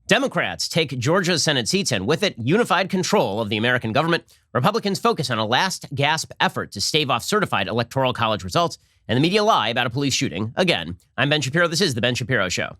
Democrats take Georgia's Senate seats and with it, unified control of the American government. Republicans focus on a last-gasp effort to stave off certified Electoral College results, and the media lie about a police shooting. Again, I'm Ben Shapiro. This is The Ben Shapiro Show.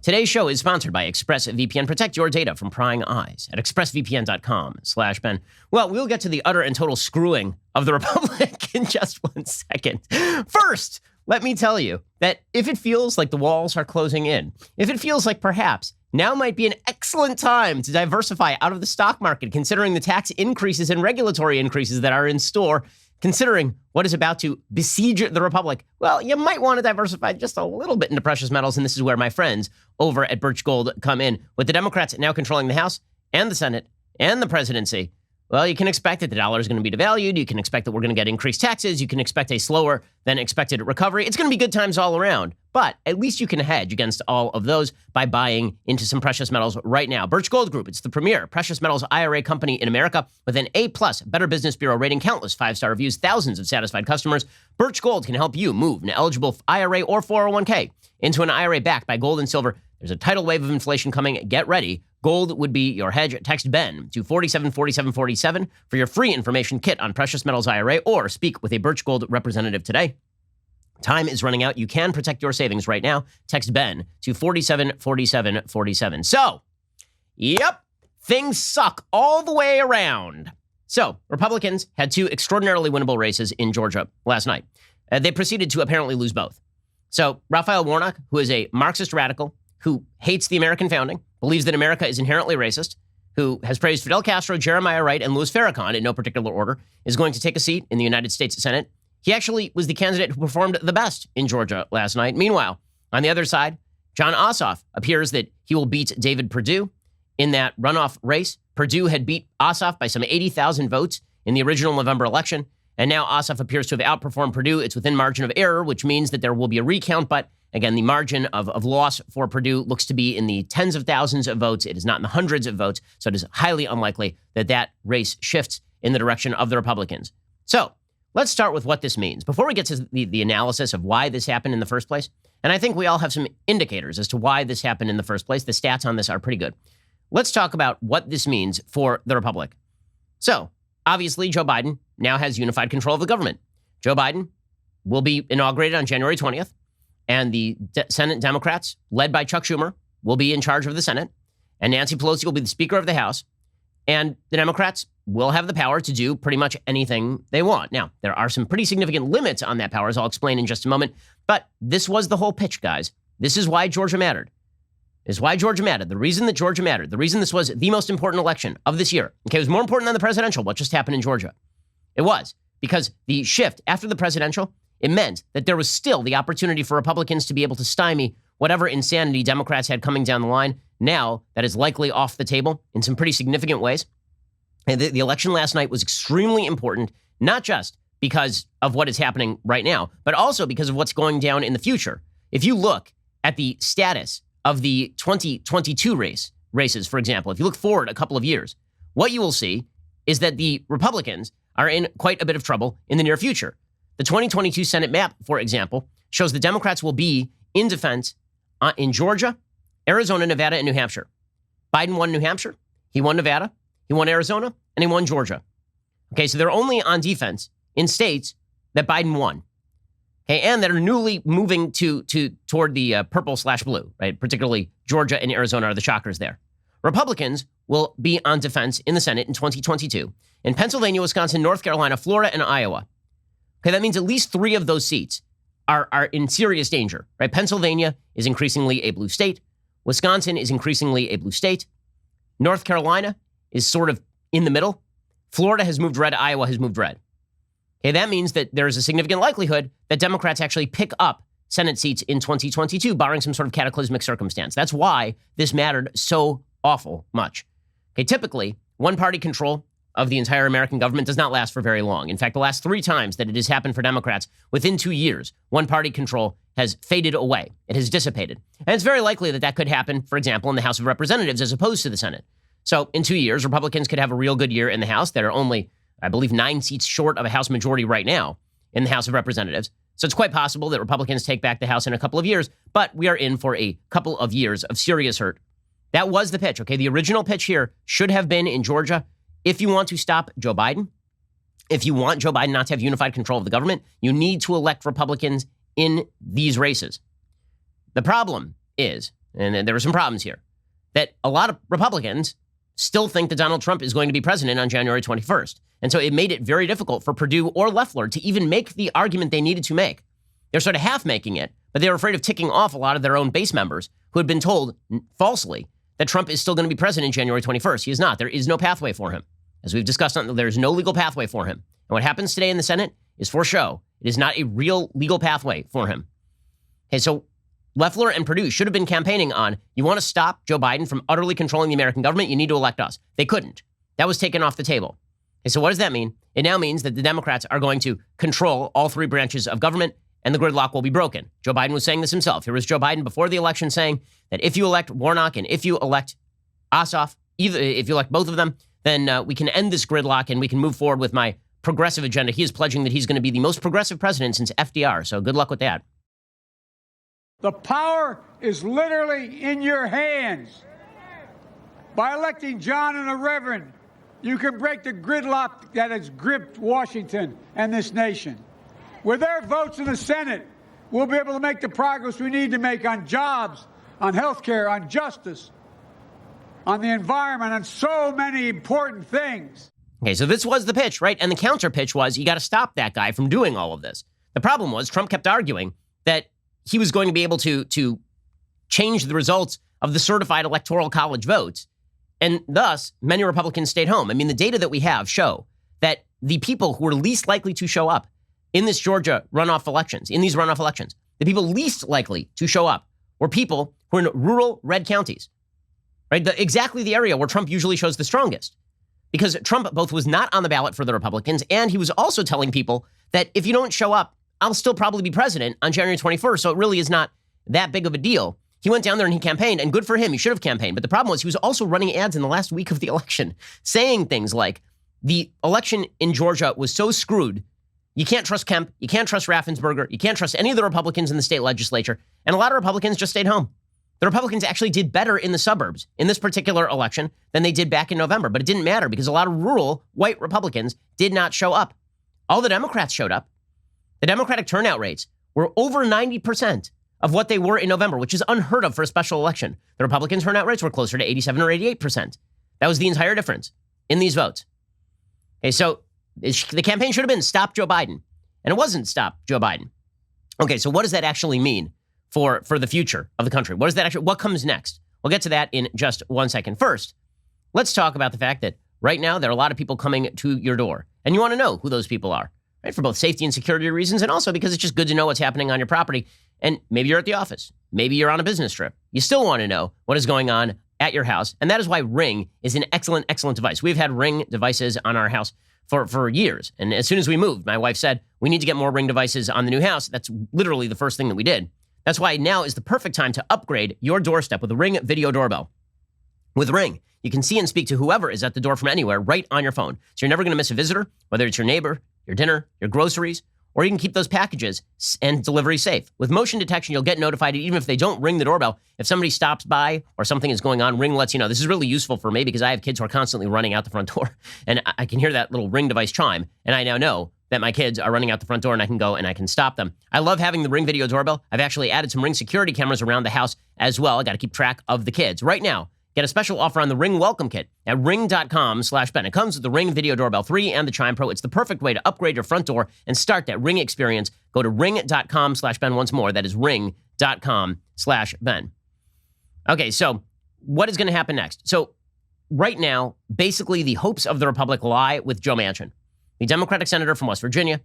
Today's show is sponsored by ExpressVPN. Protect your data from prying eyes at expressvpn.com/Ben. Well, we'll get to the utter and total screwing of the Republic in just 1 second. First, let me tell you that if it feels like the walls are closing in, if it feels like perhaps now might be an excellent time to diversify out of the stock market, considering the tax increases and regulatory increases that are in store, considering what is about to besiege the Republic, well, you might want to diversify just a little bit into precious metals, and this is where my friends over at Birch Gold come in. With the Democrats now controlling the House and the Senate and the presidency, well, you can expect that the dollar is going to be devalued. You can expect that we're going to get increased taxes. You can expect a slower than expected recovery. It's going to be good times all around, but at least you can hedge against all of those by buying into some precious metals right now. Birch Gold Group, it's the premier precious metals IRA company in America with an A+ Better Business Bureau rating, countless 5-star reviews, thousands of satisfied customers. Birch Gold can help you move an eligible IRA or 401k into an IRA backed by gold and silver. There's a tidal wave of inflation coming. Get ready. Gold would be your hedge. Text Ben to 474747 for your free information kit on precious metals IRA, or speak with a Birch Gold representative today. Time is running out. You can protect your savings right now. Text Ben to 474747. So, yep, things suck all the way around. So, Republicans had two extraordinarily winnable races in Georgia last night. They proceeded to apparently lose both. So, Raphael Warnock, who is a Marxist radical, who hates the American founding, believes that America is inherently racist, who has praised Fidel Castro, Jeremiah Wright, and Louis Farrakhan in no particular order, is going to take a seat in the United States Senate. He actually was the candidate who performed the best in Georgia last night. Meanwhile, on the other side, John Ossoff appears that he will beat David Perdue in that runoff race. Perdue had beat Ossoff by some 80,000 votes in the original November election, and now Ossoff appears to have outperformed Perdue. It's within margin of error, which means that there will be a recount, but again, the margin of loss for Perdue looks to be in the tens of thousands of votes. It is not in the hundreds of votes, so it is highly unlikely that that race shifts in the direction of the Republicans. So let's start with what this means. Before we get to the analysis of why this happened in the first place, and I think we all have some indicators as to why this happened in the first place. The stats on this are pretty good. Let's talk about what this means for the Republic. So obviously, Joe Biden now has unified control of the government. Joe Biden will be inaugurated on January 20th. And the Senate Democrats, led by Chuck Schumer, will be in charge of the Senate. And Nancy Pelosi will be the Speaker of the House. And the Democrats will have the power to do pretty much anything they want. Now, there are some pretty significant limits on that power, as I'll explain in just a moment. But this was the whole pitch, guys. This is why Georgia mattered. This is why Georgia mattered. The reason that Georgia mattered, the reason this was the most important election of this year. Okay, it was more important than the presidential, what just happened in Georgia. It was because the shift after the presidential, it meant that there was still the opportunity for Republicans to be able to stymie whatever insanity Democrats had coming down the line. Now that is likely off the table in some pretty significant ways. And the election last night was extremely important, not just because of what is happening right now, but also because of what's going down in the future. If you look at the status of the 2022 races, for example, if you look forward a couple of years, what you will see is that the Republicans are in quite a bit of trouble in the near future. The 2022 Senate map, for example, shows the Democrats will be in defense in Georgia, Arizona, Nevada, and New Hampshire. Biden won New Hampshire, he won Nevada, he won Arizona, and he won Georgia. Okay, so they're only on defense in states that Biden won. Okay, and that are newly moving toward the purple/blue, right? Particularly Georgia and Arizona are the shockers there. Republicans will be on defense in the Senate in 2022 in Pennsylvania, Wisconsin, North Carolina, Florida, and Iowa. Okay, that means at least 3 of those seats are in serious danger, right? Pennsylvania is increasingly a blue state. Wisconsin is increasingly a blue state. North Carolina is sort of in the middle. Florida has moved red. Iowa has moved red. Okay, that means that there is a significant likelihood that Democrats actually pick up Senate seats in 2022, barring some sort of cataclysmic circumstance. That's why this mattered so awful much. Okay, typically, one-party control of the entire American government does not last for very long. In fact, the last 3 times that it has happened for Democrats, within 2 years, one-party control has faded away. It has dissipated. And it's very likely that that could happen, for example, in the House of Representatives as opposed to the Senate. So in 2 years, Republicans could have a real good year in the House. That are only, I believe, 9 seats short of a House majority right now in the House of Representatives. So it's quite possible that Republicans take back the House in a couple of years, but we are in for a couple of years of serious hurt. That was the pitch, okay? The original pitch here should have been in Georgia. If you want to stop Joe Biden, if you want Joe Biden not to have unified control of the government, you need to elect Republicans in these races. The problem is, and there are some problems here, that a lot of Republicans still think that Donald Trump is going to be president on January 21st. And so it made it very difficult for Perdue or Loeffler to even make the argument they needed to make. They're sort of half making it, but they were afraid of ticking off a lot of their own base members who had been told falsely that Trump is still going to be president January 21st. He is not. There is no pathway for him. As we've discussed, there's no legal pathway for him. And what happens today in the Senate is for show. It is not a real legal pathway for him. Okay, so Loeffler and Perdue should have been campaigning on, you want to stop Joe Biden from utterly controlling the American government, you need to elect us. They couldn't. That was taken off the table. Okay, so what does that mean? It now means that the Democrats are going to control all three branches of government, and the gridlock will be broken. Joe Biden was saying this himself. Here was Joe Biden before the election saying that if you elect Warnock and if you elect Ossoff, either if you elect both of them, then we can end this gridlock and we can move forward with my progressive agenda. He is pledging that he's going to be the most progressive president since FDR. So good luck with that. The power is literally in your hands. By electing John and the Reverend, you can break the gridlock that has gripped Washington and this nation. With their votes in the Senate, we'll be able to make the progress we need to make on jobs, on health care, on justice, on the environment, on so many important things. Okay, so this was the pitch, right? And the counter pitch was, you got to stop that guy from doing all of this. The problem was Trump kept arguing that he was going to be able to change the results of the certified Electoral College votes. And thus, many Republicans stayed home. I mean, the data that we have show that the people who were least likely to show up in this Georgia runoff elections, in these runoff elections, the people least likely to show up were people who are in rural red counties, right? Exactly the area where Trump usually shows the strongest. Because Trump both was not on the ballot for the Republicans, and he was also telling people that if you don't show up, I'll still probably be president on January 21st, so it really is not that big of a deal. He went down there and he campaigned, and good for him. He should have campaigned. But the problem was he was also running ads in the last week of the election, saying things like, the election in Georgia was so screwed, you can't trust Kemp, you can't trust Raffensperger, you can't trust any of the Republicans in the state legislature, and a lot of Republicans just stayed home. The Republicans actually did better in the suburbs in this particular election than they did back in November, but it didn't matter because a lot of rural white Republicans did not show up. All the Democrats showed up. The Democratic turnout rates were over 90% of what they were in November, which is unheard of for a special election. The Republican turnout rates were closer to 87 or 88%. That was the entire difference in these votes. Okay, so the campaign should have been stop Joe Biden, and it wasn't stop Joe Biden. Okay, so what does that actually mean for the future of the country? What does that actually, what comes next? We'll get to that in just 1 second. First, let's talk about the fact that right now there are a lot of people coming to your door, and you want to know who those people are, right? For both safety and security reasons, and also because it's just good to know what's happening on your property. And maybe you're at the office. Maybe you're on a business trip. You still want to know what is going on at your house. And that is why Ring is an excellent, excellent device. We've had Ring devices on our house for years. And as soon as we moved, my wife said, we need to get more Ring devices on the new house. That's literally the first thing that we did. That's why now is the perfect time to upgrade your doorstep with a Ring video doorbell. With Ring, you can see and speak to whoever is at the door from anywhere right on your phone. So you're never going to miss a visitor, whether it's your neighbor, your dinner, your groceries, or you can keep those packages and delivery safe. With motion detection, you'll get notified even if they don't ring the doorbell. If somebody stops by or something is going on, Ring lets you know. This is really useful for me because I have kids who are constantly running out the front door. And I can hear that little Ring device chime. And I now know that my kids are running out the front door and I can go and I can stop them. I love having the Ring video doorbell. I've actually added some Ring security cameras around the house as well. I got to keep track of the kids. Right now, get a special offer on the Ring Welcome Kit at ring.com/Ben. It comes with the Ring Video Doorbell 3 and the Chime Pro. It's the perfect way to upgrade your front door and start that Ring experience. Go to ring.com/Ben once more. That is ring.com/Ben. Okay, so what is going to happen next? So right now, basically the hopes of the Republic lie with Joe Manchin, the Democratic senator from West Virginia.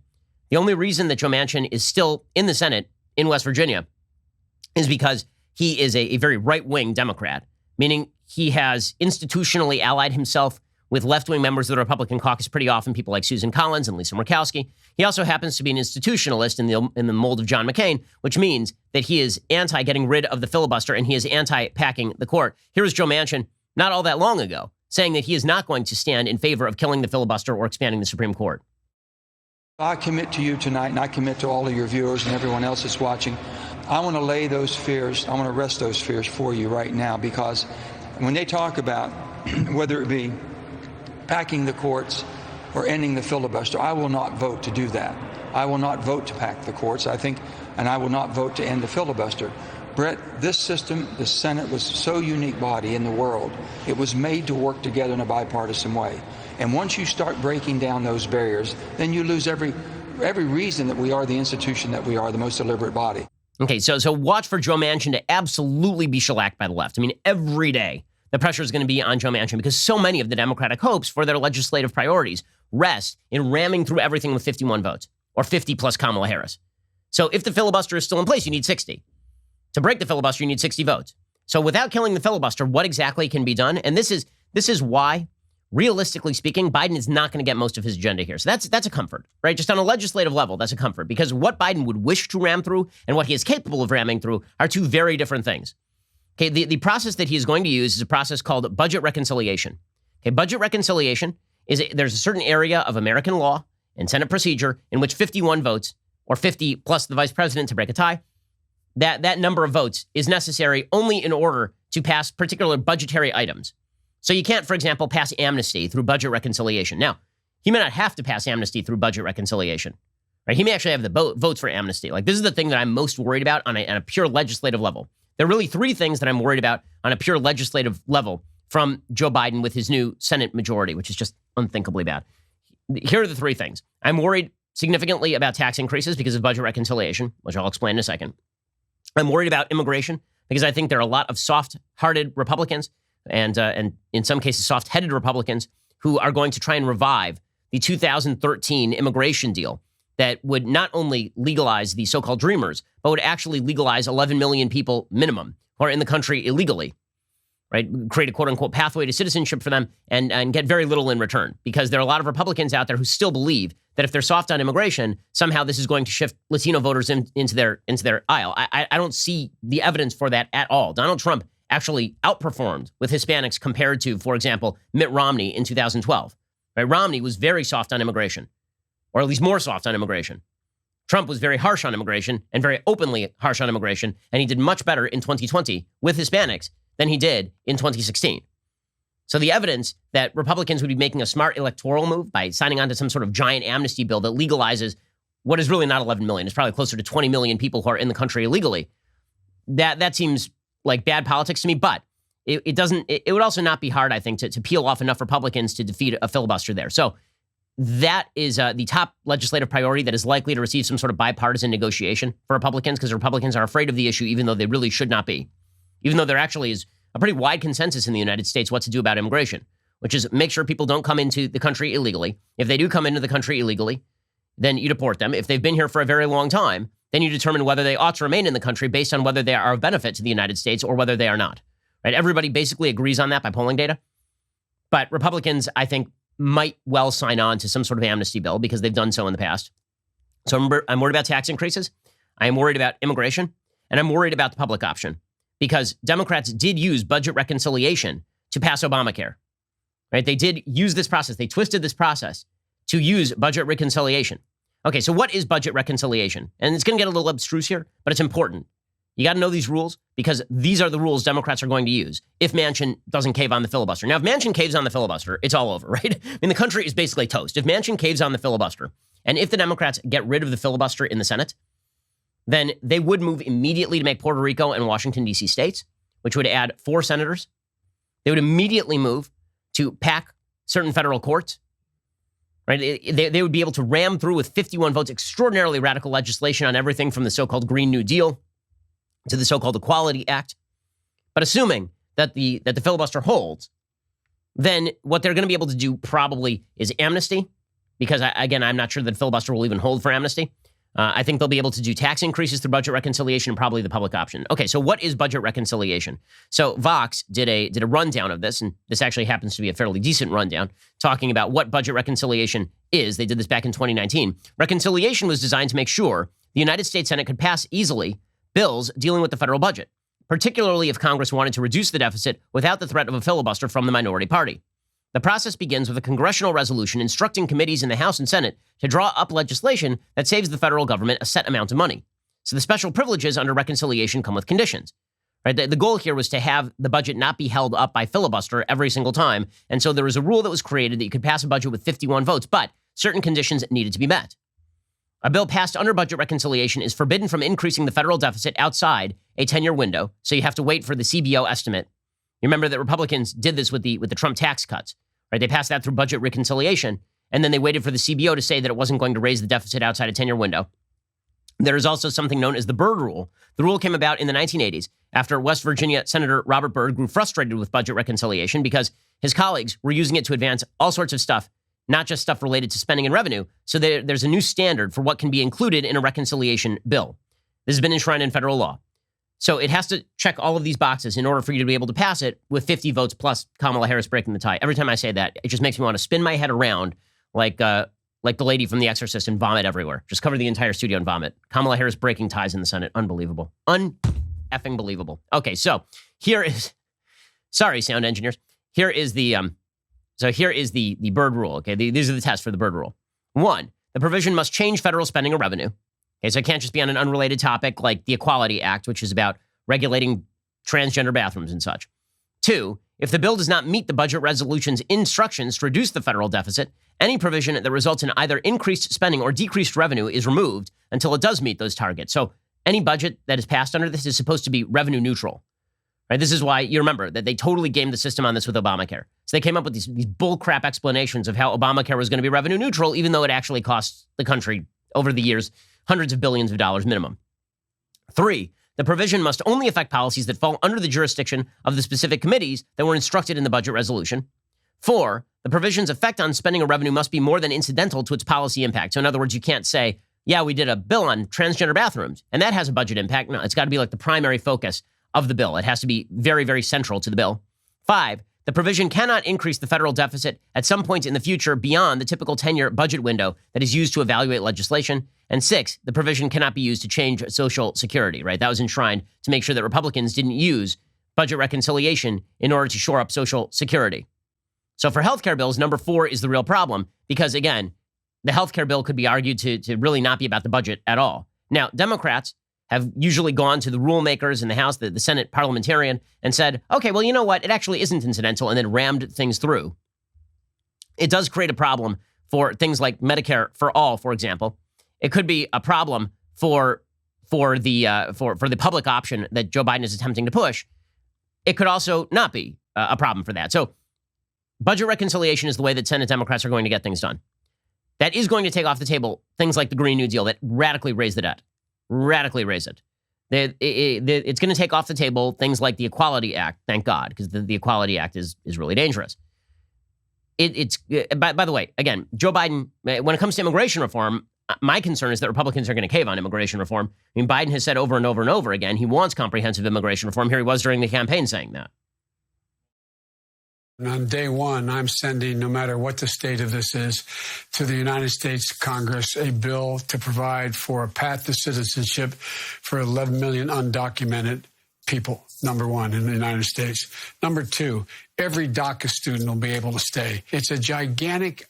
The only reason that Joe Manchin is still in the Senate in West Virginia is because he is a very right-wing Democrat, meaning he has institutionally allied himself with left-wing members of the Republican caucus pretty often, people like Susan Collins and Lisa Murkowski. He also happens to be an institutionalist in the mold of John McCain, which means that he is anti-getting rid of the filibuster and he is anti-packing the court. Here is Joe Manchin not all that long ago saying that he is not going to stand in favor of killing the filibuster or expanding the Supreme Court. I commit to you tonight, and I commit to all of your viewers and everyone else that's watching. I want to lay those fears, I want to rest those fears for you right now, because when they talk about whether it be packing the courts or ending the filibuster, I will not vote to do that. I will not vote to pack the courts, I think, and I will not vote to end the filibuster. Brett, this system, the Senate, was so unique body in the world. It was made to work together in a bipartisan way. And once you start breaking down those barriers, then you lose every reason that we are the institution that we are, the most deliberate body. Okay, so watch for Joe Manchin to absolutely be shellacked by the left. I mean, every day the pressure is going to be on Joe Manchin because so many of the Democratic hopes for their legislative priorities rest in ramming through everything with 51 votes or 50 plus Kamala Harris. So if the filibuster is still in place, you need 60. To break the filibuster, you need 60 votes. So without killing the filibuster, what exactly can be done? And this is why, realistically speaking, Biden is not going to get most of his agenda here. So that's a comfort, right? Just on a legislative level, that's a comfort, because what Biden would wish to ram through and what he is capable of ramming through are two very different things. Okay, the process that he is going to use is a process called budget reconciliation. Okay, budget reconciliation is there's a certain area of American law and Senate procedure in which 51 votes, or 50 plus the vice president to break a tie, that number of votes is necessary only in order to pass particular budgetary items. So you can't, for example, pass amnesty through budget reconciliation. Now, he may not have to pass amnesty through budget reconciliation, right? He may actually have the votes for amnesty. Like, this is the thing that I'm most worried about on a pure legislative level. There are really three things that I'm worried about on a pure legislative level from Joe Biden with his new Senate majority, which is just unthinkably bad. Here are the three things. I'm worried significantly about tax increases because of budget reconciliation, which I'll explain in a second. I'm worried about immigration because I think there are a lot of soft-hearted Republicans and in some cases soft-headed Republicans who are going to try and revive the 2013 immigration deal that would not only legalize the so-called dreamers, but would actually legalize 11 million people minimum who are in the country illegally, right? Create a quote-unquote pathway to citizenship for them and get very little in return, because there are a lot of Republicans out there who still believe that if they're soft on immigration, somehow this is going to shift Latino voters into their aisle. I don't see the evidence for that at all. Donald Trump actually outperformed with Hispanics compared to, for example, Mitt Romney in 2012. Right? Romney was very soft on immigration, or at least more soft on immigration. Trump was very harsh on immigration and very openly harsh on immigration, and he did much better in 2020 with Hispanics than he did in 2016. So the evidence that Republicans would be making a smart electoral move by signing on to some sort of giant amnesty bill that legalizes what is really not 11 million, it's probably closer to 20 million people who are in the country illegally, that seems like bad politics to me. But it would also not be hard, I think, to peel off enough Republicans to defeat a filibuster there. So that is the top legislative priority that is likely to receive some sort of bipartisan negotiation for Republicans, because Republicans are afraid of the issue, even though they really should not be. Even though there actually is a pretty wide consensus in the United States what to do about immigration, which is make sure people don't come into the country illegally. If they do come into the country illegally, then you deport them. If they've been here for a very long time, then you determine whether they ought to remain in the country based on whether they are of benefit to the United States or whether they are not. Right? Everybody basically agrees on that by polling data. But Republicans, I think, might well sign on to some sort of amnesty bill because they've done so in the past. So I'm worried about tax increases. I am worried about immigration. And I'm worried about the public option, because Democrats did use budget reconciliation to pass Obamacare. Right? They did use this process. They twisted this process to use budget reconciliation. Okay, so what is budget reconciliation? And it's going to get a little abstruse here, but it's important. You got to know these rules, because these are the rules Democrats are going to use if Manchin doesn't cave on the filibuster. Now, if Manchin caves on the filibuster, it's all over, right? I mean, the country is basically toast. If Manchin caves on the filibuster, and if the Democrats get rid of the filibuster in the Senate, then they would move immediately to make Puerto Rico and Washington, D.C. states, which would add 4 senators. They would immediately move to pack certain federal courts. Right? They would be able to ram through with 51 votes extraordinarily radical legislation on everything from the so-called Green New Deal to the so-called Equality Act. But assuming that the filibuster holds, then what they're going to be able to do probably is amnesty, because, again, I'm not sure that filibuster will even hold for amnesty. I think they'll be able to do tax increases through budget reconciliation and probably the public option. Okay, so what is budget reconciliation? So Vox did a rundown of this, and this actually happens to be a fairly decent rundown, talking about what budget reconciliation is. They did this back in 2019. Reconciliation was designed to make sure the United States Senate could pass easily bills dealing with the federal budget, particularly if Congress wanted to reduce the deficit without the threat of a filibuster from the minority party. The process begins with a congressional resolution instructing committees in the House and Senate to draw up legislation that saves the federal government a set amount of money. So the special privileges under reconciliation come with conditions. Right? The goal here was to have the budget not be held up by filibuster every single time. And so there was a rule that was created that you could pass a budget with 51 votes, but certain conditions needed to be met. A bill passed under budget reconciliation is forbidden from increasing the federal deficit outside a 10-year window, so you have to wait for the CBO estimate. You remember that Republicans did this with the Trump tax cuts, right? They passed that through budget reconciliation, and then they waited for the CBO to say that it wasn't going to raise the deficit outside a 10-year window. There is also something known as the Byrd Rule. The rule came about in the 1980s after West Virginia Senator Robert Byrd grew frustrated with budget reconciliation because his colleagues were using it to advance all sorts of stuff, not just stuff related to spending and revenue. So there's a new standard for what can be included in a reconciliation bill. This has been enshrined in federal law. So it has to check all of these boxes in order for you to be able to pass it with 50 votes plus Kamala Harris breaking the tie. Every time I say that, it just makes me want to spin my head around like the lady from The Exorcist and vomit everywhere. Just cover the entire studio in vomit. Kamala Harris breaking ties in the Senate. Unbelievable. Un-effing believable. Okay, so here is, sorry, sound engineers. Here is the Byrd Rule. Okay, these are the tests for the Byrd Rule. 1, the provision must change federal spending or revenue. Okay, so it can't just be on an unrelated topic like the Equality Act, which is about regulating transgender bathrooms and such. 2, if the bill does not meet the budget resolution's instructions to reduce the federal deficit, any provision that results in either increased spending or decreased revenue is removed until it does meet those targets. So any budget that is passed under this is supposed to be revenue neutral. Right? This is why you remember that they totally gamed the system on this with Obamacare. So they came up with these bullcrap explanations of how Obamacare was going to be revenue neutral, even though it actually costs the country over the years hundreds of billions of dollars minimum. 3, the provision must only affect policies that fall under the jurisdiction of the specific committees that were instructed in the budget resolution. 4, the provision's effect on spending or revenue must be more than incidental to its policy impact. So in other words, you can't say, yeah, we did a bill on transgender bathrooms, and that has a budget impact. No, it's got to be like the primary focus of the bill. It has to be very, very central to the bill. 5, the provision cannot increase the federal deficit at some point in the future beyond the typical 10-year budget window that is used to evaluate legislation. And 6, the provision cannot be used to change Social Security, right? That was enshrined to make sure that Republicans didn't use budget reconciliation in order to shore up Social Security. So for healthcare bills, number 4 is the real problem because, again, the healthcare bill could be argued to really not be about the budget at all. Now, Democrats have usually gone to the rule makers in the House, the Senate parliamentarian, and said, okay, well, you know what? It actually isn't incidental, and then rammed things through. It does create a problem for things like Medicare for all, for example. It could be a problem for the public option that Joe Biden is attempting to push. It could also not be a problem for that. So budget reconciliation is the way that Senate Democrats are going to get things done. That is going to take off the table things like the Green New Deal that radically raise the debt. Radically raise it. It's going to take off the table things like the Equality Act, thank God, because the Equality Act is really dangerous. By the way, again, Joe Biden, when it comes to immigration reform, my concern is that Republicans are going to cave on immigration reform. I mean, Biden has said over and over and over again he wants comprehensive immigration reform. Here he was during the campaign saying that. And on day one, I'm sending, no matter what the state of this is, to the United States Congress a bill to provide for a path to citizenship for 11 million undocumented people, number one, in the United States. Number 2, every DACA student will be able to stay. It's a gigantic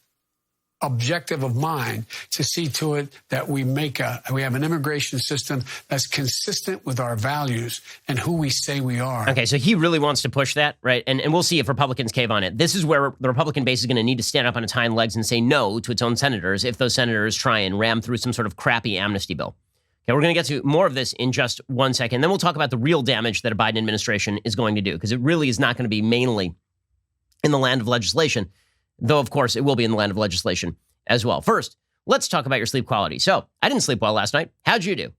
objective of mine to see to it that we have an immigration system that's consistent with our values and who we say we are. Okay, so he really wants to push that, right? And we'll see if Republicans cave on it. This is where the Republican base is going to need to stand up on its hind legs and say no to its own senators if those senators try and ram through some sort of crappy amnesty bill. Okay, we're going to get to more of this in just 1 second. Then we'll talk about the real damage that a Biden administration is going to do, because it really is not going to be mainly in the land of legislation, though, of course, it will be in the land of legislation as well. First, let's talk about your sleep quality. So, I didn't sleep well last night. How'd you do?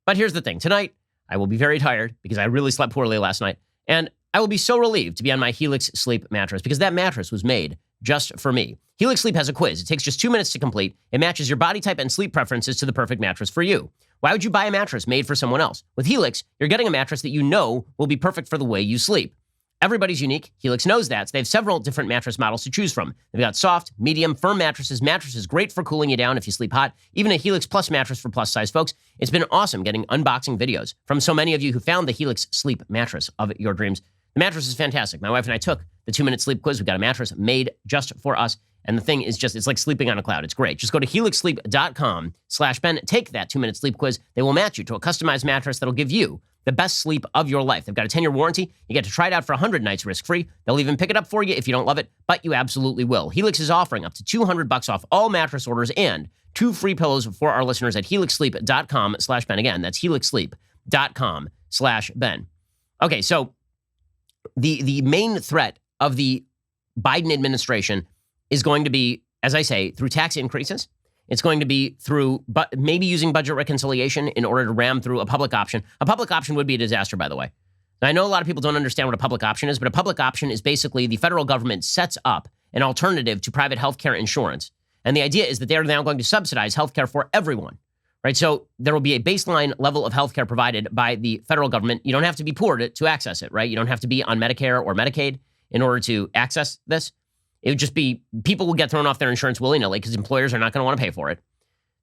But here's the thing. Tonight, I will be very tired because I really slept poorly last night. And I will be so relieved to be on my Helix Sleep mattress because that mattress was made just for me. Helix Sleep has a quiz. It takes just 2 minutes to complete. It matches your body type and sleep preferences to the perfect mattress for you. Why would you buy a mattress made for someone else? With Helix, you're getting a mattress that you know will be perfect for the way you sleep. Everybody's unique. Helix knows that. So they have several different mattress models to choose from. They've got soft, medium, firm mattresses great for cooling you down if you sleep hot, even a Helix Plus mattress for plus size folks. It's been awesome getting unboxing videos from so many of you who found the Helix Sleep mattress of your dreams. The mattress is fantastic. My wife and I took the 2-minute sleep quiz. We've got a mattress made just for us. And the thing is it's like sleeping on a cloud. It's great. Just go to helixsleep.com/Ben. Take that 2-minute sleep quiz. They will match you to a customized mattress that'll give you the best sleep of your life. They've got a 10-year warranty. You get to try it out for 100 nights risk-free. They'll even pick it up for you if you don't love it, but you absolutely will. Helix is offering up to $200 off all mattress orders and 2 free pillows for our listeners at helixsleep.com/Ben. Again, that's helixsleep.com/Ben. Okay, so the main threat of the Biden administration is going to be, as I say, through tax increases. It's going to be through maybe using budget reconciliation in order to ram through a public option. A public option would be a disaster, by the way. Now, I know a lot of people don't understand what a public option is, but a public option is basically the federal government sets up an alternative to private healthcare insurance. And the idea is that they are now going to subsidize healthcare for everyone, right? So there will be a baseline level of healthcare provided by the federal government. You don't have to be poor to access it, right? You don't have to be on Medicare or Medicaid in order to access this. It would just be, people will get thrown off their insurance willy-nilly because employers are not going to want to pay for it.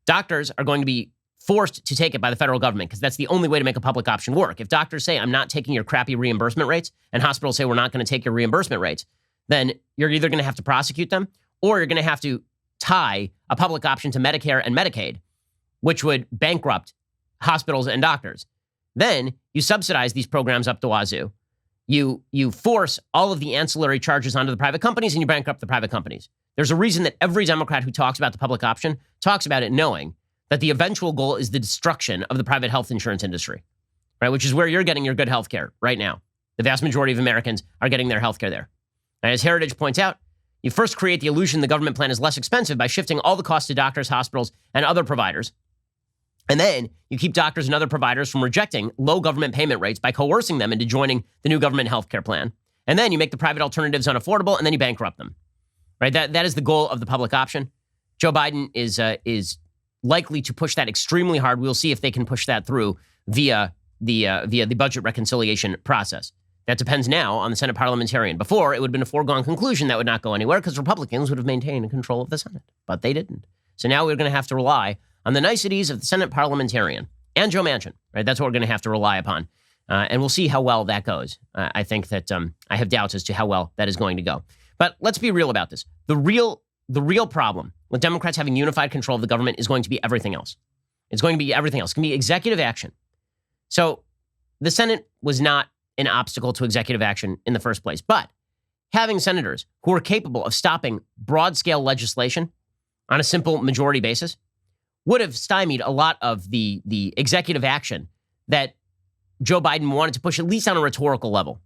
Doctors are going to be forced to take it by the federal government because that's the only way to make a public option work. If doctors say, I'm not taking your crappy reimbursement rates, and hospitals say, we're not going to take your reimbursement rates, then you're either going to have to prosecute them or you're going to have to tie a public option to Medicare and Medicaid, which would bankrupt hospitals and doctors. Then you subsidize these programs up the wazoo. You force all of the ancillary charges onto the private companies and you bankrupt the private companies. There's a reason that every Democrat who talks about the public option talks about it knowing that the eventual goal is the destruction of the private health insurance industry, right? Which is where you're getting your good health care right now. The vast majority of Americans are getting their health care there. And as Heritage points out, you first create the illusion the government plan is less expensive by shifting all the costs to doctors, hospitals, and other providers. And then you keep doctors and other providers from rejecting low government payment rates by coercing them into joining the new government healthcare plan. And then you make the private alternatives unaffordable, and then you bankrupt them. Right? That is the goal of the public option. Joe Biden is likely to push that extremely hard. We'll see if they can push that through via the budget reconciliation process. That depends now on the Senate parliamentarian. Before, it would have been a foregone conclusion that would not go anywhere because Republicans would have maintained control of the Senate, but they didn't. So now we're going to have to rely on the niceties of the Senate parliamentarian and Joe Manchin, right? That's what we're going to have to rely upon. And we'll see how well that goes. I think that I have doubts as to how well that is going to go. But let's be real about this. The real problem with Democrats having unified control of the government is going to be everything else. It's going to be everything else. It's going to be executive action. So the Senate was not an obstacle to executive action in the first place. But having senators who are capable of stopping broad-scale legislation on a simple majority basis would have stymied a lot of the executive action that Joe Biden wanted to push, at least on a rhetorical level.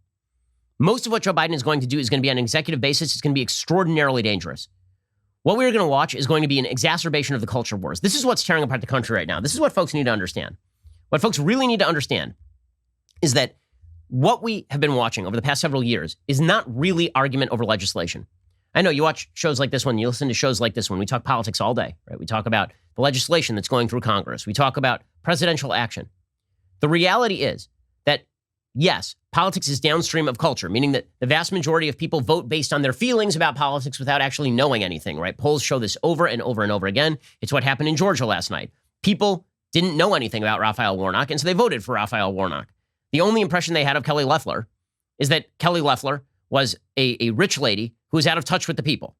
Most of what Joe Biden is going to do is going to be on an executive basis. It's going to be extraordinarily dangerous. What we're going to watch is going to be an exacerbation of the culture wars. This is what's tearing apart the country right now. This is what folks need to understand. What folks really need to understand is that what we have been watching over the past several years is not really argument over legislation. I know you watch shows like this one, you listen to shows like this one. We talk politics all day, right? We talk about the legislation that's going through Congress. We talk about presidential action. The reality is that, yes, politics is downstream of culture, meaning that the vast majority of people vote based on their feelings about politics without actually knowing anything, right? Polls show this over and over and over again. It's what happened in Georgia last night. People didn't know anything about Raphael Warnock, and so they voted for Raphael Warnock. The only impression they had of Kelly Loeffler is that Kelly Loeffler was a rich lady who was out of touch with the people.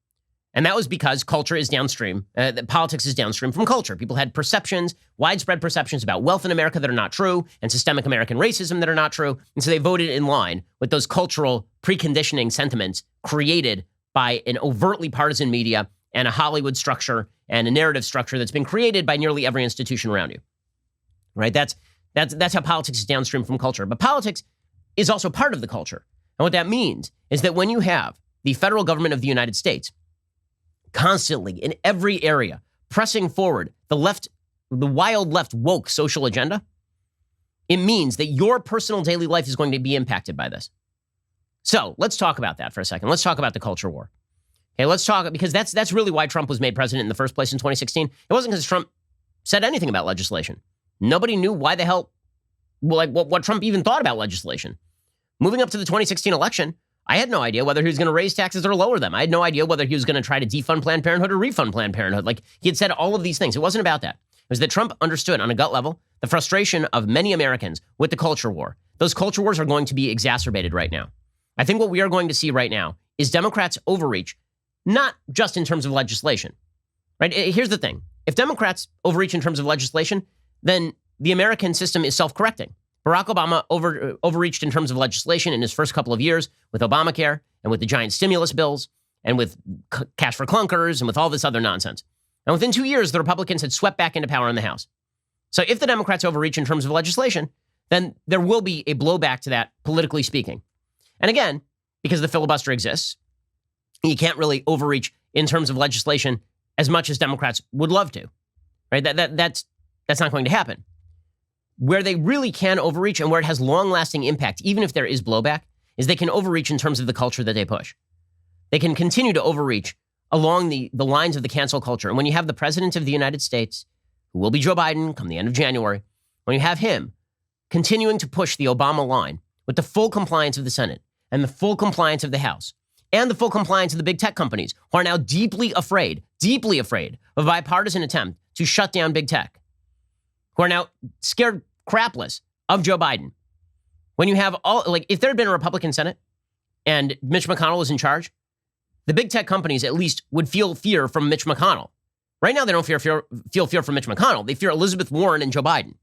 And that was because culture is downstream, politics is downstream from culture. People had perceptions, widespread perceptions about wealth in America that are not true, and systemic American racism that are not true. And so they voted in line with those cultural preconditioning sentiments created by an overtly partisan media and a Hollywood structure and a narrative structure that's been created by nearly every institution around you. Right? That's how politics is downstream from culture. But politics is also part of the culture. And what that means is that when you have the federal government of the United States constantly in every area pressing forward the wild left woke social agenda, it means that your personal daily life is going to be impacted by this. So let's talk about that for a second. Let's talk about the culture war. Okay, let's talk, because that's really why Trump was made president in the first place in 2016. It wasn't because Trump said anything about legislation. Nobody knew why the hell, what Trump even thought about legislation. Moving up to the 2016 election, I had no idea whether he was going to raise taxes or lower them. I had no idea whether he was going to try to defund Planned Parenthood or refund Planned Parenthood. Like, he had said all of these things. It wasn't about that. It was that Trump understood on a gut level the frustration of many Americans with the culture war. Those culture wars are going to be exacerbated right now. I think what we are going to see right now is Democrats' overreach, not just in terms of legislation, right? Here's the thing. If Democrats overreach in terms of legislation, then the American system is self-correcting. Barack Obama overreached in terms of legislation in his first couple of years with Obamacare and with the giant stimulus bills and with cash for clunkers and with all this other nonsense. And within 2 years, the Republicans had swept back into power in the House. So if the Democrats overreach in terms of legislation, then there will be a blowback to that, politically speaking. And again, because the filibuster exists, you can't really overreach in terms of legislation as much as Democrats would love to, right? That's not going to happen. Where they really can overreach and where it has long-lasting impact, even if there is blowback, is they can overreach in terms of the culture that they push. They can continue to overreach along the lines of the cancel culture. And when you have the president of the United States, who will be Joe Biden come the end of January, when you have him continuing to push the Obama line with the full compliance of the Senate and the full compliance of the House and the full compliance of the big tech companies who are now deeply afraid of a bipartisan attempt to shut down big tech, who are now scared crapless of Joe Biden. When you have if there had been a Republican Senate and Mitch McConnell was in charge, the big tech companies at least would feel fear from Mitch McConnell. Right now, they don't feel fear from Mitch McConnell. They fear Elizabeth Warren and Joe Biden.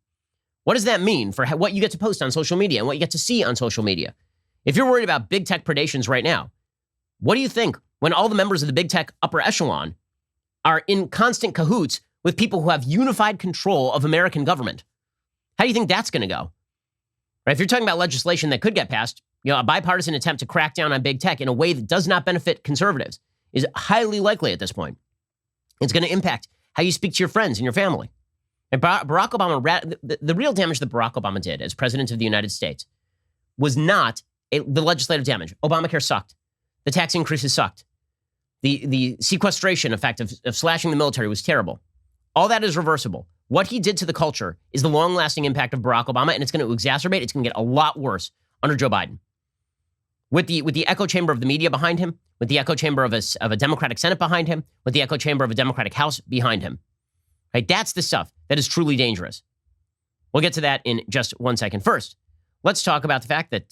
What does that mean for what you get to post on social media and what you get to see on social media? If you're worried about big tech predations right now, what do you think when all the members of the big tech upper echelon are in constant cahoots with people who have unified control of American government? How do you think that's going to go? Right? If you're talking about legislation that could get passed, a bipartisan attempt to crack down on big tech in a way that does not benefit conservatives is highly likely at this point. It's going to impact how you speak to your friends and your family. And Barack Obama, the real damage that Barack Obama did as president of the United States was not the legislative damage. Obamacare sucked. The tax increases sucked. The sequestration effect of slashing the military was terrible. All that is reversible. What he did to the culture is the long-lasting impact of Barack Obama, and it's going to exacerbate. It's going to get a lot worse under Joe Biden. With the echo chamber of the media behind him, with the echo chamber of a Democratic Senate behind him, with the echo chamber of a Democratic House behind him. Right? That's the stuff that is truly dangerous. We'll get to that in just 1 second. First, let's talk about the fact that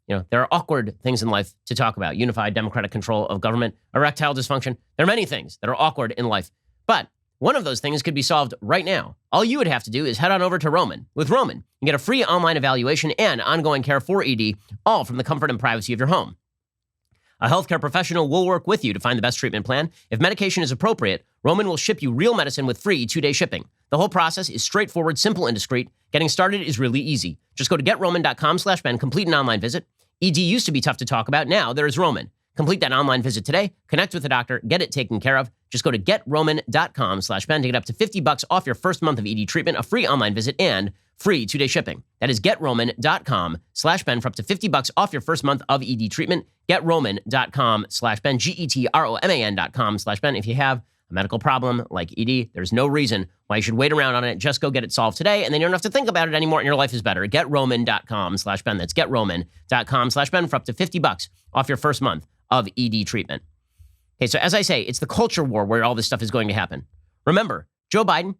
there are awkward things in life to talk about. Unified democratic control of government, erectile dysfunction. There are many things that are awkward in life. But one of those things could be solved right now. All you would have to do is head on over to Roman. With Roman, you can get a free online evaluation and ongoing care for ED, all from the comfort and privacy of your home. A healthcare professional will work with you to find the best treatment plan. If medication is appropriate, Roman will ship you real medicine with free 2-day shipping. The whole process is straightforward, simple, and discreet. Getting started is really easy. Just go to GetRoman.com/Ben, complete an online visit. ED used to be tough to talk about. Now there is Roman. Complete that online visit today. Connect with a doctor. Get it taken care of. Just go to GetRoman.com/Ben to get up to $50 off your first month of ED treatment, a free online visit, and free 2-day shipping. That is GetRoman.com/Ben for up to $50 off your first month of ED treatment. GetRoman.com/Ben, GetRoman.com/Ben. If you have a medical problem like ED, there's no reason why you should wait around on it. Just go get it solved today, and then you don't have to think about it anymore, and your life is better. GetRoman.com/Ben. That's GetRoman.com/Ben for up to $50 off your first month of ED treatment. Okay, so as I say, it's the culture war where all this stuff is going to happen. Remember, Joe Biden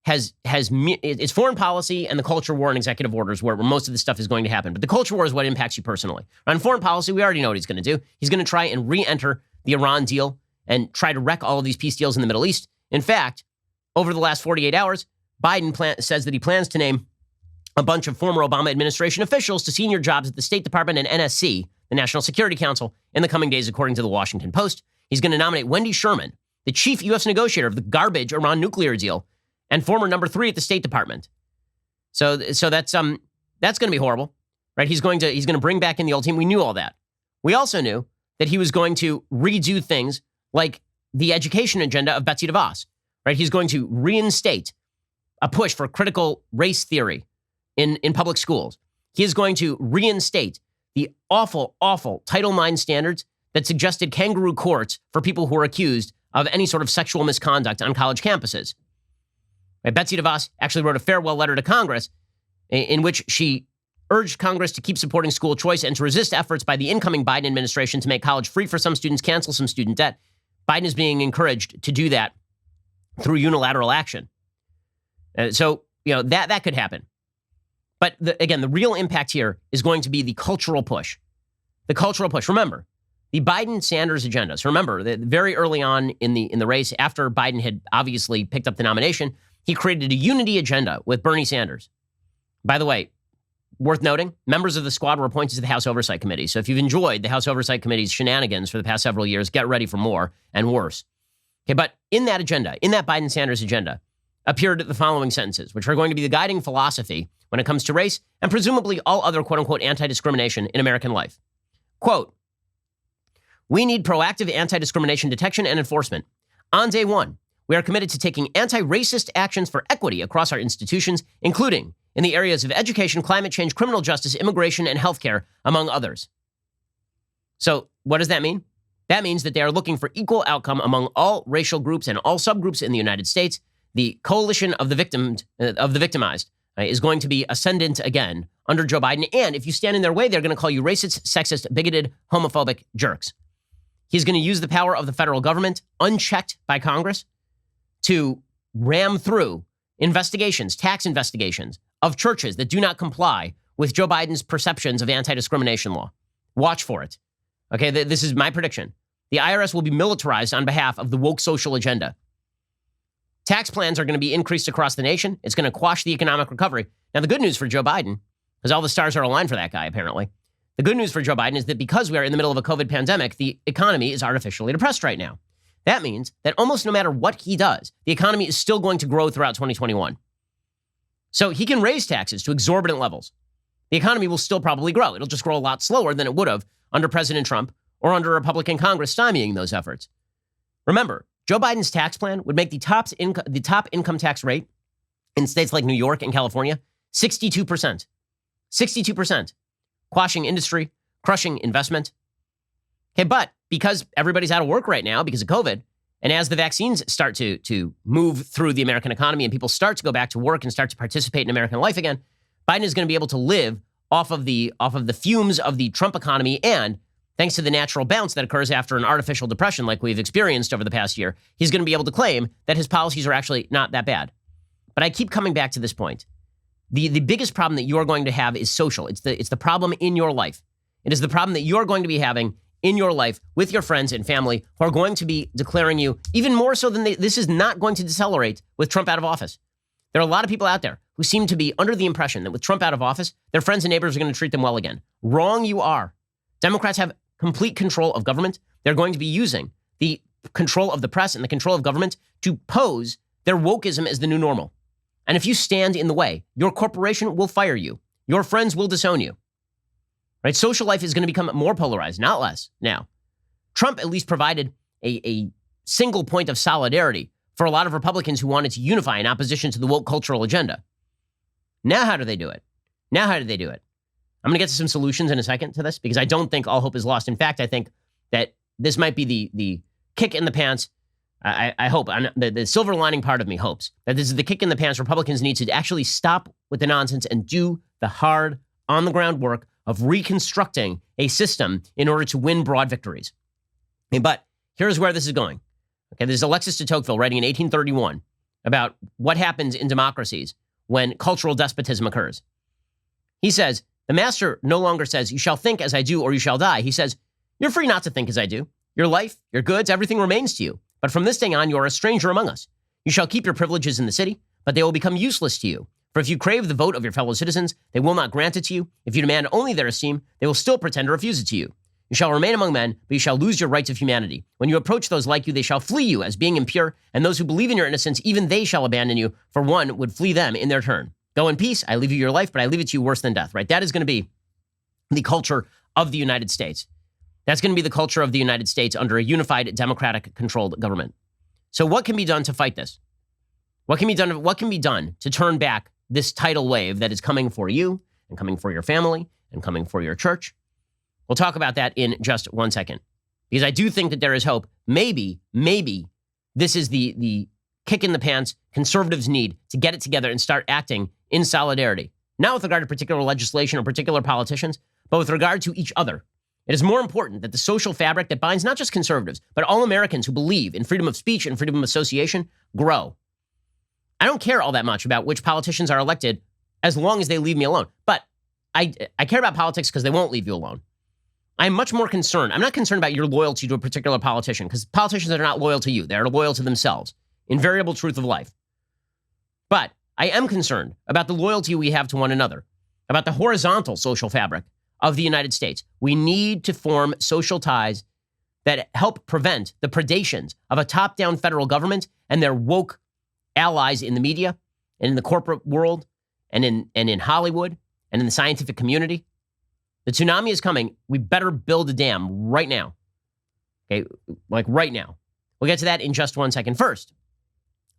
it's foreign policy and the culture war and executive orders where most of this stuff is going to happen. But the culture war is what impacts you personally. On foreign policy, we already know what he's going to do. He's going to try and re-enter the Iran deal and try to wreck all of these peace deals in the Middle East. In fact, over the last 48 hours, Biden says that he plans to name a bunch of former Obama administration officials to senior jobs at the State Department and NSC, the National Security Council, in the coming days, according to the Washington Post. He's going to nominate Wendy Sherman, the chief U.S. negotiator of the garbage Iran nuclear deal, and former number 3 at the State Department. So that's going to be horrible, right? He's going to bring back in the old team. We knew all that. We also knew that he was going to redo things like the education agenda of Betsy DeVos, right? He's going to reinstate a push for critical race theory in public schools. He is going to reinstate the awful, awful Title IX standards that suggested kangaroo courts for people who are accused of any sort of sexual misconduct on college campuses. Right? Betsy DeVos actually wrote a farewell letter to Congress in which she urged Congress to keep supporting school choice and to resist efforts by the incoming Biden administration to make college free for some students, cancel some student debt. Biden is being encouraged to do that through unilateral action. So that could happen. But again, the real impact here is going to be the cultural push. The cultural push. Remember, the Biden-Sanders agenda. So remember, that very early on in the race, after Biden had obviously picked up the nomination, he created a unity agenda with Bernie Sanders. By the way, worth noting, members of the squad were appointed to the House Oversight Committee. So if you've enjoyed the House Oversight Committee's shenanigans for the past several years, get ready for more and worse. Okay, but in that agenda, in that Biden-Sanders agenda, appeared the following sentences, which are going to be the guiding philosophy when it comes to race and presumably all other quote-unquote anti-discrimination in American life. Quote, we need proactive anti-discrimination detection and enforcement. On day one, we are committed to taking anti-racist actions for equity across our institutions, including in the areas of education, climate change, criminal justice, immigration, and healthcare, among others. So what does that mean? That means that they are looking for equal outcome among all racial groups and all subgroups in the United States. The coalition of the victimized is going to be ascendant again under Joe Biden. And if you stand in their way, they're going to call you racist, sexist, bigoted, homophobic jerks. He's going to use the power of the federal government, unchecked by Congress, to ram through investigations, tax investigations of churches that do not comply with Joe Biden's perceptions of anti-discrimination law. Watch for it. Okay, this is my prediction. The IRS will be militarized on behalf of the woke social agenda. Tax plans are going to be increased across the nation. It's going to quash the economic recovery. Now, the good news for Joe Biden, because all the stars are aligned for that guy, apparently. The good news for Joe Biden is that because we are in the middle of a COVID pandemic, the economy is artificially depressed right now. That means that almost no matter what he does, the economy is still going to grow throughout 2021. So he can raise taxes to exorbitant levels. The economy will still probably grow. It'll just grow a lot slower than it would have under President Trump or under a Republican Congress stymieing those efforts. Remember, Joe Biden's tax plan would make the top income tax rate in states like New York and California 62%. 62%. Quashing industry, crushing investment. Okay, but because everybody's out of work right now because of COVID, and as the vaccines start to move through the American economy and people start to go back to work and start to participate in American life again, Biden is going to be able to live off of the fumes of the Trump economy, and thanks to the natural bounce that occurs after an artificial depression like we've experienced over the past year, he's going to be able to claim that his policies are actually not that bad. But I keep coming back to this point. The biggest problem that you're going to have is social. It's the problem in your life. It is the problem that you're going to be having in your life with your friends and family who are going to be declaring you even more so than this is not going to decelerate with Trump out of office. There are a lot of people out there who seem to be under the impression that with Trump out of office, their friends and neighbors are going to treat them well again. Wrong you are. Democrats have complete control of government. They're going to be using the control of the press and the control of government to pose their wokeism as the new normal. And if you stand in the way, your corporation will fire you. Your friends will disown you. Right? Social life is going to become more polarized, not less. Now, Trump at least provided a single point of solidarity for a lot of Republicans who wanted to unify in opposition to the woke cultural agenda. Now, how do they do it? I'm going to get to some solutions in a second to this because I don't think all hope is lost. In fact, I think that this might be the kick in the pants. I hope, the silver lining part of me hopes that this is the kick in the pants Republicans need to actually stop with the nonsense and do the hard, on-the-ground work of reconstructing a system in order to win broad victories. But here's where this is going. Okay, this is Alexis de Tocqueville writing in 1831 about what happens in democracies when cultural despotism occurs. He says, the master no longer says, you shall think as I do or you shall die. He says, you're free not to think as I do. Your life, your goods, everything remains to you. But from this day on, you are a stranger among us. You shall keep your privileges in the city, but they will become useless to you. For if you crave the vote of your fellow citizens, they will not grant it to you. If you demand only their esteem, they will still pretend to refuse it to you. You shall remain among men, but you shall lose your rights of humanity. When you approach those like you, they shall flee you as being impure, and those who believe in your innocence, even they shall abandon you, for one would flee them in their turn. Go in peace, I leave you your life, but I leave it to you worse than death, right? That is going to be the culture of the United States. That's going to be the culture of the United States under a unified, democratic-controlled government. So what can be done to fight this? What can be done to turn back this tidal wave that is coming for you and coming for your family and coming for your church? We'll talk about that in just 1 second, because I do think that there is hope. Maybe this is the kick in the pants conservatives need to get it together and start acting in solidarity, not with regard to particular legislation or particular politicians, but with regard to each other. It is more important that the social fabric that binds not just conservatives, but all Americans who believe in freedom of speech and freedom of association grow. I don't care all that much about which politicians are elected as long as they leave me alone. But I care about politics because they won't leave you alone. I'm much more concerned. I'm not concerned about your loyalty to a particular politician, because politicians are not loyal to you. They're loyal to themselves. Invariable truth of life. But I am concerned about the loyalty we have to one another, about the horizontal social fabric of the United States. We need to form social ties that help prevent the predations of a top-down federal government and their woke allies in the media and in the corporate world and in Hollywood and in the scientific community. The tsunami is coming. We better build a dam right now. Okay, like right now. We'll get to that in just 1 second. First,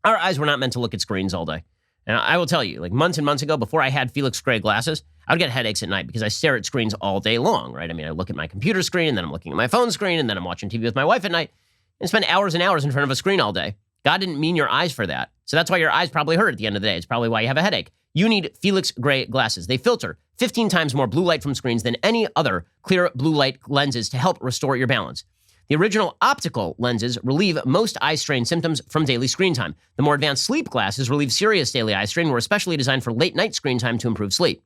our eyes were not meant to look at screens all day. And I will tell you, like months and months ago, before I had Felix Gray glasses, I would get headaches at night because I stare at screens all day long, right? I mean, I look at my computer screen, and then I'm looking at my phone screen, and then I'm watching TV with my wife at night, and spend hours and hours in front of a screen all day. God didn't mean your eyes for that. So that's why your eyes probably hurt at the end of the day. It's probably why you have a headache. You need Felix Gray glasses. They filter 15 times more blue light from screens than any other clear blue light lenses to help restore your balance. The original optical lenses relieve most eye strain symptoms from daily screen time. The more advanced sleep glasses relieve serious daily eye strain, were especially designed for late night screen time to improve sleep.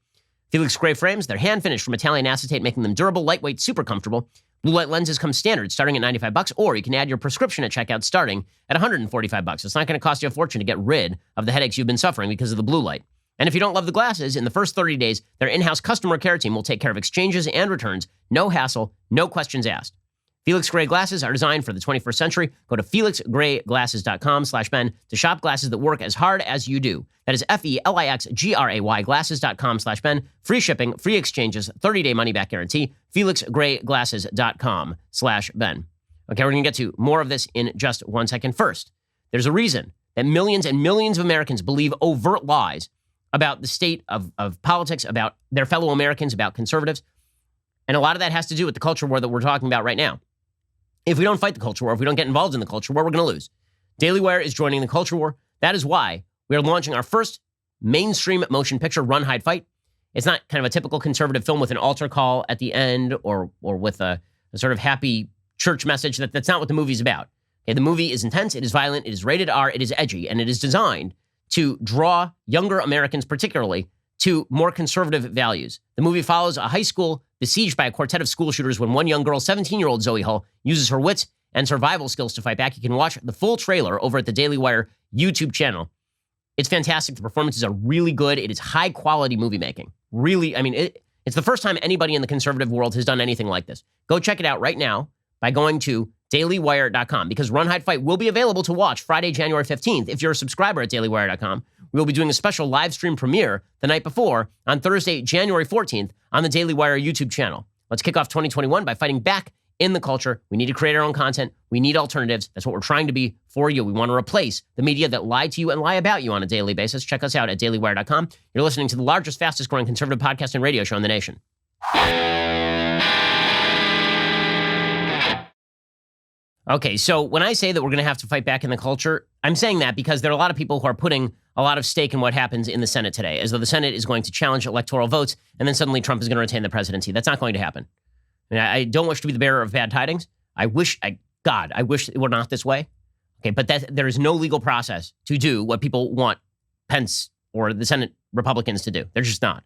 Felix Gray frames, they're hand finished from Italian acetate, making them durable, lightweight, super comfortable. Blue light lenses come standard, starting at $95, or you can add your prescription at checkout, starting at $145. It's not going to cost you a fortune to get rid of the headaches you've been suffering because of the blue light. And if you don't love the glasses, in the first 30 days, their in-house customer care team will take care of exchanges and returns. No hassle, no questions asked. Felix Gray glasses are designed for the 21st century. Go to felixgrayglasses.com/Ben to shop glasses that work as hard as you do. That is FELIXGRAY glasses.com/Ben. Free shipping, free exchanges, 30-day money-back guarantee. felixgrayglasses.com/Ben. Okay, we're going to get to more of this in just 1 second. First, there's a reason that millions and millions of Americans believe overt lies about the state of politics, about their fellow Americans, about conservatives. And a lot of that has to do with the culture war that we're talking about right now. If we don't fight the culture war, if we don't get involved in the culture war, we're going to lose. Daily Wire is joining the culture war. That is why we are launching our first mainstream motion picture, Run, Hide, Fight. It's not kind of a typical conservative film with an altar call at the end or with a sort of happy church message. That's not what the movie's about. Okay, the movie is intense, it is violent, it is rated R, it is edgy, and it is designed to draw younger Americans particularly to more conservative values. The movie follows a high school besieged by a quartet of school shooters when one young girl, 17-year-old Zoe Hull, uses her wits and survival skills to fight back. You can watch the full trailer over at the Daily Wire YouTube channel. It's fantastic. The performances are really good. It is high-quality movie making. Really, I mean, it's the first time anybody in the conservative world has done anything like this. Go check it out right now by going to dailywire.com, because Run, Hide, Fight will be available to watch Friday, January 15th. If you're a subscriber at dailywire.com, we will be doing a special live stream premiere the night before on Thursday, January 14th on the Daily Wire YouTube channel. Let's kick off 2021 by fighting back in the culture. We need to create our own content. We need alternatives. That's what we're trying to be for you. We want to replace the media that lie to you and lie about you on a daily basis. Check us out at dailywire.com. You're listening to the largest, fastest growing conservative podcast and radio show in the nation. Okay, so when I say that we're going to have to fight back in the culture, I'm saying that because there are a lot of people who are putting a lot of stake in what happens in the Senate today, as though the Senate is going to challenge electoral votes, and then suddenly Trump is going to retain the presidency. That's not going to happen. I mean, I don't wish to be the bearer of bad tidings. I wish it were not this way. Okay, but there is no legal process to do what people want Pence or the Senate Republicans to do. They're just not.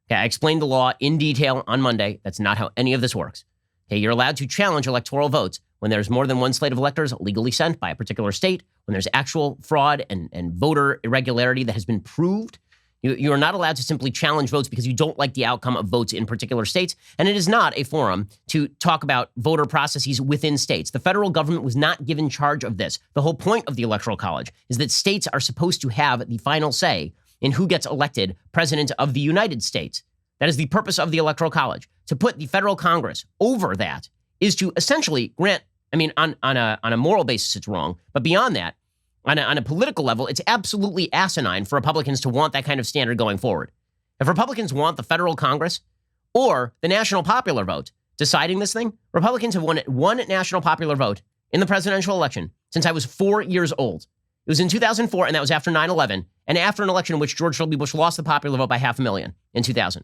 Okay, I explained the law in detail on Monday. That's not how any of this works. Okay, you're allowed to challenge electoral votes when there's more than one slate of electors legally sent by a particular state, when there's actual fraud and voter irregularity that has been proved. You are not allowed to simply challenge votes because you don't like the outcome of votes in particular states. And it is not a forum to talk about voter processes within states. The federal government was not given charge of this. The whole point of the Electoral College is that states are supposed to have the final say in who gets elected president of the United States. That is the purpose of the Electoral College. To put the federal Congress over that is to essentially grant, I mean, on a moral basis, it's wrong. But beyond that, on a political level, it's absolutely asinine for Republicans to want that kind of standard going forward. If Republicans want the federal Congress or the national popular vote deciding this thing, Republicans have won one national popular vote in the presidential election since I was 4 years old. It was in 2004, and that was after 9/11, and after an election in which George W. Bush lost the popular vote by 500,000 in 2000.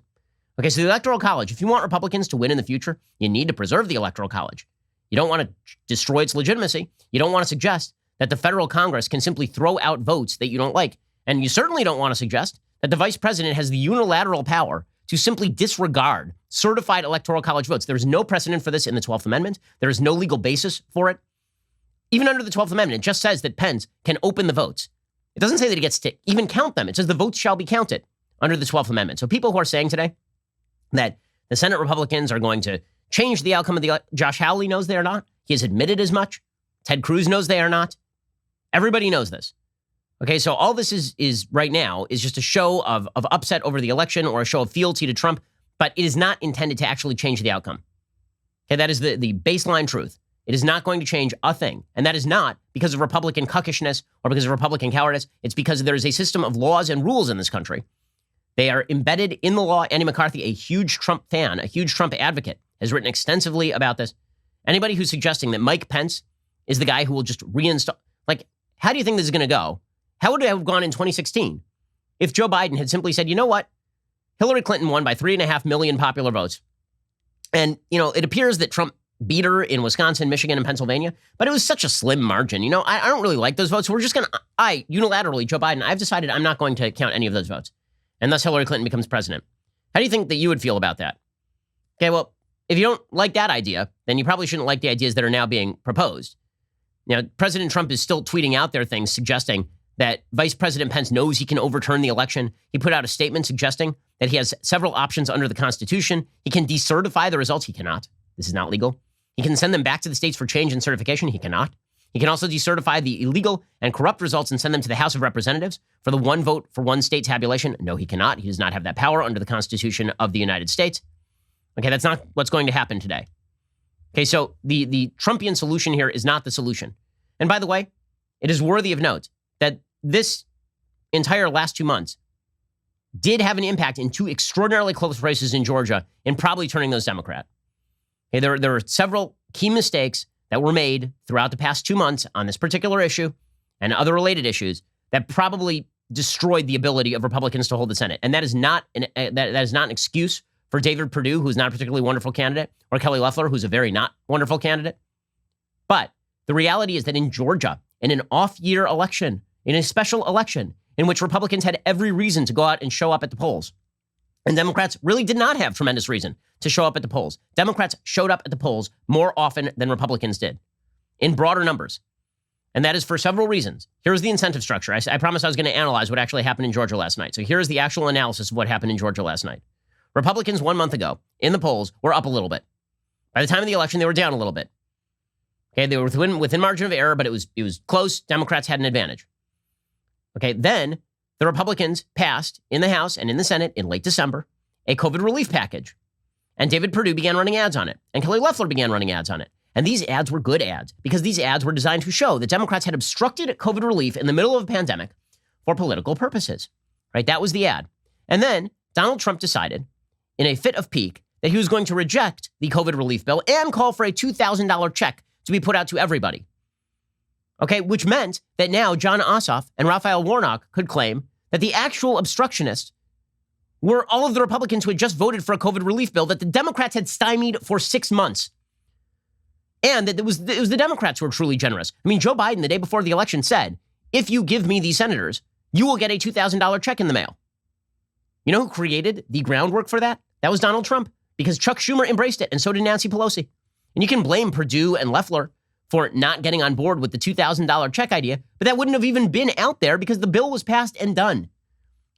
Okay, so the Electoral College, if you want Republicans to win in the future, you need to preserve the Electoral College. You don't want to destroy its legitimacy. You don't want to suggest that the federal Congress can simply throw out votes that you don't like. And you certainly don't want to suggest that the vice president has the unilateral power to simply disregard certified Electoral College votes. There's no precedent for this in the 12th Amendment. There is no legal basis for it. Even under the 12th Amendment, it just says that Pence can open the votes. It doesn't say that he gets to even count them. It says the votes shall be counted under the 12th Amendment. So people who are saying today that the Senate Republicans are going to change the outcome of the Josh Hawley knows they are not. He has admitted as much. Ted Cruz knows they are not. Everybody knows this. Okay, so all this is right now is just a show of upset over the election or a show of fealty to Trump, but it is not intended to actually change the outcome. Okay, that is the baseline truth. It is not going to change a thing. And that is not because of Republican cuckishness or because of Republican cowardice. It's because there is a system of laws and rules in this country. They are embedded in the law. Andy McCarthy, a huge Trump fan, a huge Trump advocate, has written extensively about this. Anybody who's suggesting that Mike Pence is the guy who will just reinstall, like, how do you think this is going to go? How would it have gone in 2016 if Joe Biden had simply said, you know what? Hillary Clinton won by 3.5 million popular votes. And, it appears that Trump beat her in Wisconsin, Michigan, and Pennsylvania, but it was such a slim margin. I don't really like those votes. So we're just going to, unilaterally, Joe Biden, I've decided I'm not going to count any of those votes. And thus Hillary Clinton becomes president. How do you think that you would feel about that? Okay, well, if you don't like that idea, then you probably shouldn't like the ideas that are now being proposed. President Trump is still tweeting out there things suggesting that Vice President Pence knows he can overturn the election. He put out a statement suggesting that he has several options under the Constitution. He can decertify the results. He cannot. This is not legal. He can send them back to the states for change and certification. He cannot. He can also decertify the illegal and corrupt results and send them to the House of Representatives for the one vote for one state tabulation. No, he cannot. He does not have that power under the Constitution of the United States. Okay, that's not what's going to happen today. Okay, so the Trumpian solution here is not the solution. And by the way, it is worthy of note that this entire last 2 months did have an impact in two extraordinarily close races in Georgia in probably turning those Democrat. Okay, there were several key mistakes that were made throughout the past 2 months on this particular issue and other related issues that probably destroyed the ability of Republicans to hold the Senate. And that is not an excuse for David Perdue, who's not a particularly wonderful candidate, or Kelly Loeffler, who's a very not wonderful candidate. But the reality is that in Georgia, in an off-year election, in a special election in which Republicans had every reason to go out and show up at the polls, and Democrats really did not have tremendous reason to show up at the polls. Democrats showed up at the polls more often than Republicans did, in broader numbers. And that is for several reasons. Here's the incentive structure. I promised I was going to analyze what actually happened in Georgia last night. So here's the actual analysis of what happened in Georgia last night. Republicans 1 month ago in the polls were up a little bit. By the time of the election, they were down a little bit. Okay, they were within margin of error, but it was close. Democrats had an advantage. Okay, then the Republicans passed in the House and in the Senate in late December a COVID relief package. And David Perdue began running ads on it. And Kelly Loeffler began running ads on it. And these ads were good ads because these ads were designed to show that Democrats had obstructed COVID relief in the middle of a pandemic for political purposes. Right? That was the ad. And then Donald Trump decided in a fit of pique that he was going to reject the COVID relief bill and call for a $2,000 check to be put out to everybody. Okay, which meant that now John Ossoff and Raphael Warnock could claim that the actual obstructionists were all of the Republicans who had just voted for a COVID relief bill that the Democrats had stymied for 6 months. And that it was the Democrats who were truly generous. I mean, Joe Biden, the day before the election, said, if you give me these senators, you will get a $2,000 check in the mail. You know who created the groundwork for that? That was Donald Trump, because Chuck Schumer embraced it, and so did Nancy Pelosi. And you can blame Perdue and Loeffler for not getting on board with the $2,000 check idea, but that wouldn't have even been out there because the bill was passed and done.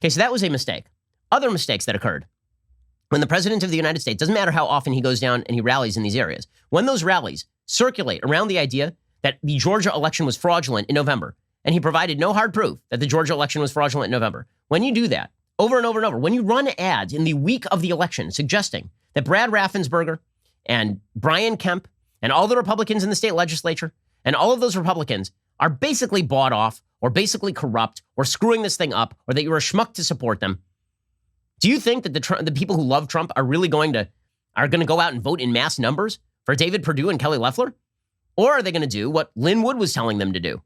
Okay, so that was a mistake. Other mistakes that occurred. When the president of the United States, doesn't matter how often he goes down and he rallies in these areas, when those rallies circulate around the idea that the Georgia election was fraudulent in November, and he provided no hard proof that the Georgia election was fraudulent in November, when you do that over and over and over, when you run ads in the week of the election suggesting that Brad Raffensperger and Brian Kemp and all the Republicans in the state legislature and all of those Republicans are basically bought off or basically corrupt or screwing this thing up or that you're a schmuck to support them, do you think that the people who love Trump are really going to go out and vote in mass numbers for David Perdue and Kelly Loeffler? Or are they going to do what Lynn Wood was telling them to do?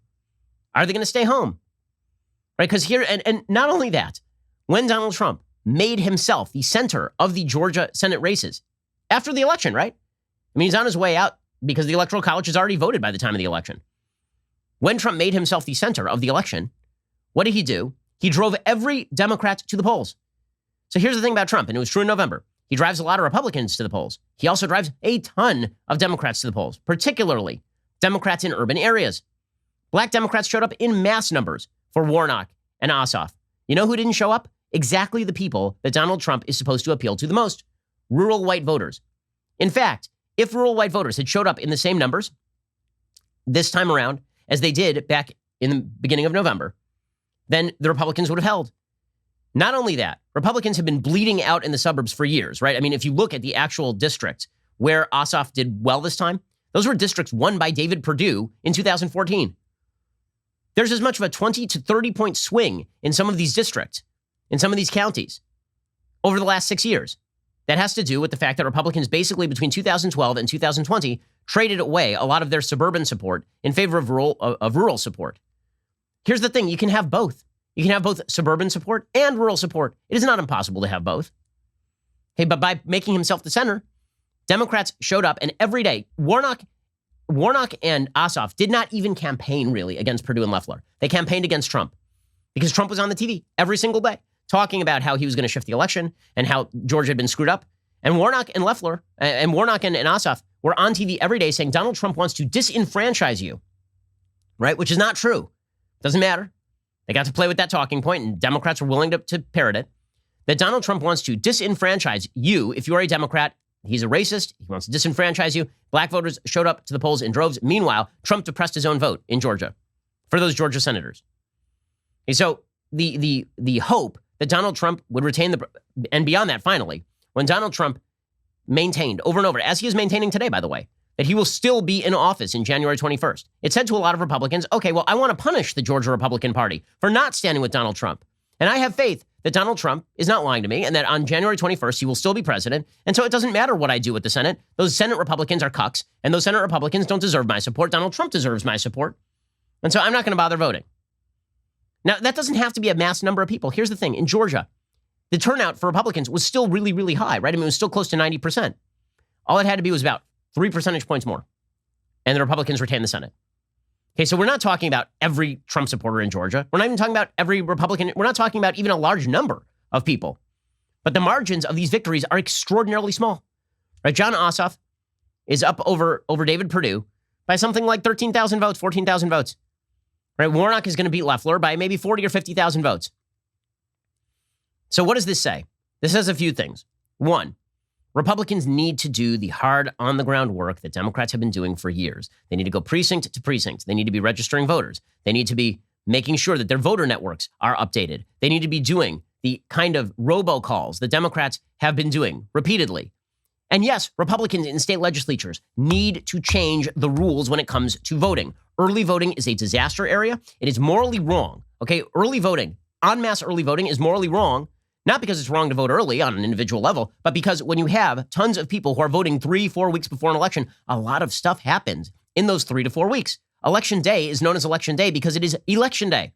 Are they going to stay home? Right? Because here, and not only that, when Donald Trump made himself the center of the Georgia Senate races after the election, right? I mean, he's on his way out because the Electoral College has already voted by the time of the election. When Trump made himself the center of the election, what did he do? He drove every Democrat to the polls. So here's the thing about Trump, and it was true in November. He drives a lot of Republicans to the polls. He also drives a ton of Democrats to the polls, particularly Democrats in urban areas. Black Democrats showed up in mass numbers for Warnock and Ossoff. You know who didn't show up? Exactly the people that Donald Trump is supposed to appeal to the most: rural white voters. In fact, if rural white voters had showed up in the same numbers this time around as they did back in the beginning of November, then the Republicans would have held. Not only that, Republicans have been bleeding out in the suburbs for years, right? I mean, if you look at the actual districts where Ossoff did well this time, those were districts won by David Perdue in 2014. There's as much of a 20 to 30 point swing in some of these districts, in some of these counties, over the last 6 years. That has to do with the fact that Republicans basically between 2012 and 2020 traded away a lot of their suburban support in favor of rural support. Here's the thing. You can have both. You can have both suburban support and rural support. It is not impossible to have both. Hey, but by making himself the center, Democrats showed up, and every day, Warnock and Ossoff did not even campaign really against Perdue and Loeffler. They campaigned against Trump because Trump was on the TV every single day talking about how he was going to shift the election and how Georgia had been screwed up. And Warnock and Loeffler and Warnock and Ossoff were on TV every day saying Donald Trump wants to disenfranchise you, right? Which is not true. Doesn't matter. They got to play with that talking point, and Democrats were willing to parrot it. That Donald Trump wants to disenfranchise you if you are a Democrat. He's a racist. He wants to disenfranchise you. Black voters showed up to the polls in droves. Meanwhile, Trump depressed his own vote in Georgia for those Georgia senators. And so the hope that Donald Trump would retain and beyond that, finally, when Donald Trump maintained over and over, as he is maintaining today, by the way, that he will still be in office in January 21st. It said to a lot of Republicans, okay, well, I want to punish the Georgia Republican Party for not standing with Donald Trump. And I have faith that Donald Trump is not lying to me and that on January 21st, he will still be president. And so it doesn't matter what I do with the Senate. Those Senate Republicans are cucks, and those Senate Republicans don't deserve my support. Donald Trump deserves my support. And so I'm not going to bother voting. Now, that doesn't have to be a mass number of people. Here's the thing. In Georgia, the turnout for Republicans was still really, really high, right? I mean, it was still close to 90%. All it had to be was about 3 percentage points more. And the Republicans retained the Senate. Okay, so we're not talking about every Trump supporter in Georgia. We're not even talking about every Republican. We're not talking about even a large number of people. But the margins of these victories are extraordinarily small. Right? John Ossoff is up over David Perdue by something like 13,000 votes, 14,000 votes. Right? Warnock is going to beat Loeffler by maybe 40 or 50,000 votes. So what does this say? This says a few things. One, Republicans need to do the hard on-the-ground work that Democrats have been doing for years. They need to go precinct to precinct. They need to be registering voters. They need to be making sure that their voter networks are updated. They need to be doing the kind of robocalls that Democrats have been doing repeatedly. And yes, Republicans in state legislatures need to change the rules when it comes to voting. Early voting is a disaster area. It is morally wrong. Okay, early voting, en masse early voting is morally wrong. Not because it's wrong to vote early on an individual level, but because when you have tons of people who are voting 3-4 weeks before an election, a lot of stuff happens in those 3 to 4 weeks. Election day is known as election day because it is election day.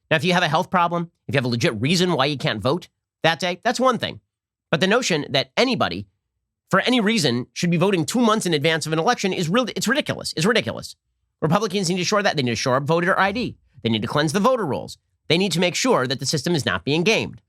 Now, if you have a health problem, if you have a legit reason why you can't vote that day, that's one thing. But the notion that anybody, for any reason, should be voting 2 months in advance of an election is it's ridiculous. It's ridiculous. Republicans need to shore that. They need to shore up voter ID. They need to cleanse the voter rolls. They need to make sure that the system is not being gamed.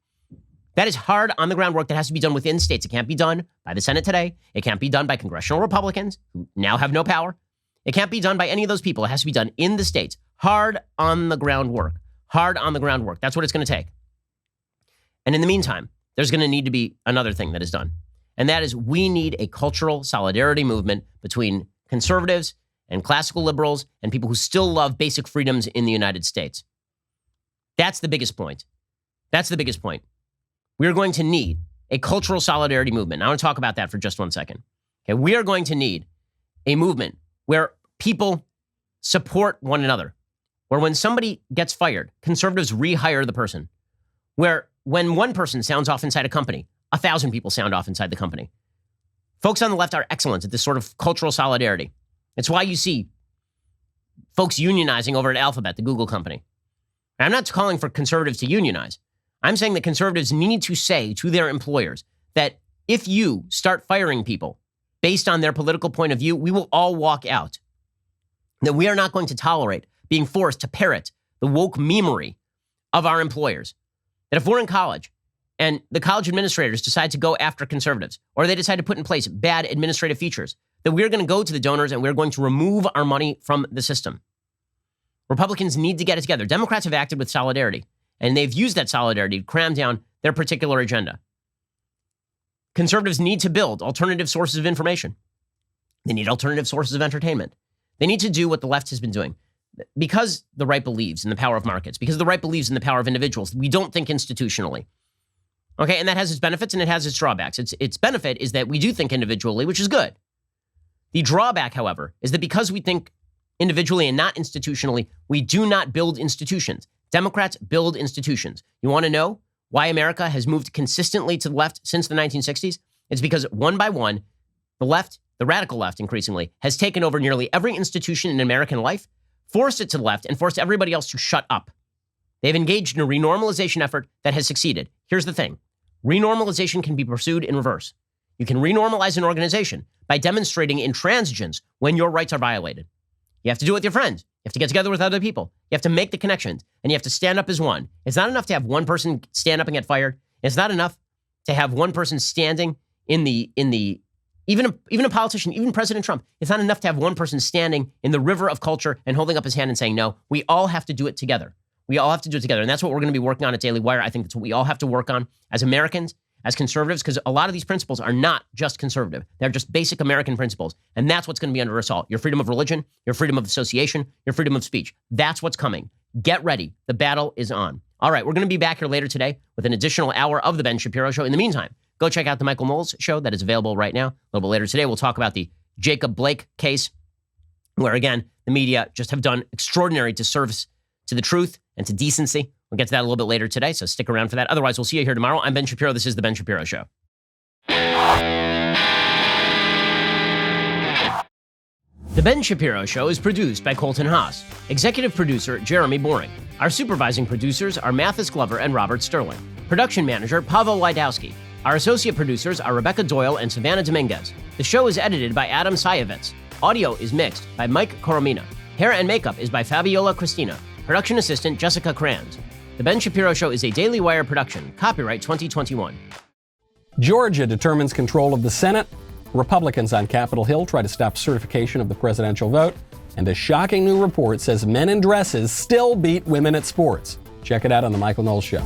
That is hard on-the-ground work that has to be done within states. It can't be done by the Senate today. It can't be done by congressional Republicans who now have no power. It can't be done by any of those people. It has to be done in the states. Hard on-the-ground work. Hard on-the-ground work. That's what it's going to take. And in the meantime, there's going to need to be another thing that is done. And that is we need a cultural solidarity movement between conservatives and classical liberals and people who still love basic freedoms in the United States. That's the biggest point. That's the biggest point. We are going to need a cultural solidarity movement. I want to talk about that for just 1 second. Okay, we are going to need a movement where people support one another, where when somebody gets fired, conservatives rehire the person, where when one person sounds off inside a company, 1,000 people sound off inside the company. Folks on the left are excellent at this sort of cultural solidarity. It's why you see folks unionizing over at Alphabet, the Google company. And I'm not calling for conservatives to unionize. I'm saying that conservatives need to say to their employers that if you start firing people based on their political point of view, we will all walk out. That we are not going to tolerate being forced to parrot the woke memery of our employers. That if we're in college and the college administrators decide to go after conservatives, or they decide to put in place bad administrative features, that we're going to go to the donors and we're going to remove our money from the system. Republicans need to get it together. Democrats have acted with solidarity, and they've used that solidarity to cram down their particular agenda. Conservatives need to build alternative sources of information. They need alternative sources of entertainment. They need to do what the left has been doing. Because the right believes in the power of markets, because the right believes in the power of individuals, we don't think institutionally. Okay, and that has its benefits and it has its drawbacks. Its benefit is that we do think individually, which is good. The drawback, however, is that because we think individually and not institutionally, we do not build institutions. Democrats build institutions. You want to know why America has moved consistently to the left since the 1960s? It's because one by one, the left, the radical left increasingly, has taken over nearly every institution in American life, forced it to the left, and forced everybody else to shut up. They've engaged in a renormalization effort that has succeeded. Here's the thing. Renormalization can be pursued in reverse. You can renormalize an organization by demonstrating intransigence when your rights are violated. You have to do it with your friends. You have to get together with other people. You have to make the connections, and you have to stand up as one. It's not enough to have one person stand up and get fired. It's not enough to have one person standing even a politician, even President Trump. It's not enough to have one person standing in the river of culture and holding up his hand and saying, no, we all have to do it together. We all have to do it together. And that's what we're going to be working on at Daily Wire. I think that's what we all have to work on as Americans, as conservatives, because a lot of these principles are not just conservative. They're just basic American principles. And that's what's going to be under assault. Your freedom of religion, your freedom of association, your freedom of speech. That's what's coming. Get ready. The battle is on. All right, we're going to be back here later today with an additional hour of the Ben Shapiro Show. In the meantime, go check out the Michael Knowles Show that is available right now. A little bit later today, we'll talk about the Jacob Blake case, where, again, the media just have done extraordinary disservice to the truth and to decency. We'll get to that a little bit later today, so stick around for that. Otherwise, we'll see you here tomorrow. I'm Ben Shapiro. This is The Ben Shapiro Show. The Ben Shapiro Show is produced by Colton Haas. Executive producer, Jeremy Boring. Our supervising producers are Mathis Glover and Robert Sterling. Production manager, Pavel Wydowski. Our associate producers are Rebecca Doyle and Savannah Dominguez. The show is edited by Adam Sayevitz. Audio is mixed by Mike Coromina. Hair and makeup is by Fabiola Cristina. Production assistant, Jessica Kranz. The Ben Shapiro Show is a Daily Wire production. Copyright 2021. Georgia determines control of the Senate. Republicans on Capitol Hill try to stop certification of the presidential vote. And a shocking new report says men in dresses still beat women at sports. Check it out on The Michael Knowles Show.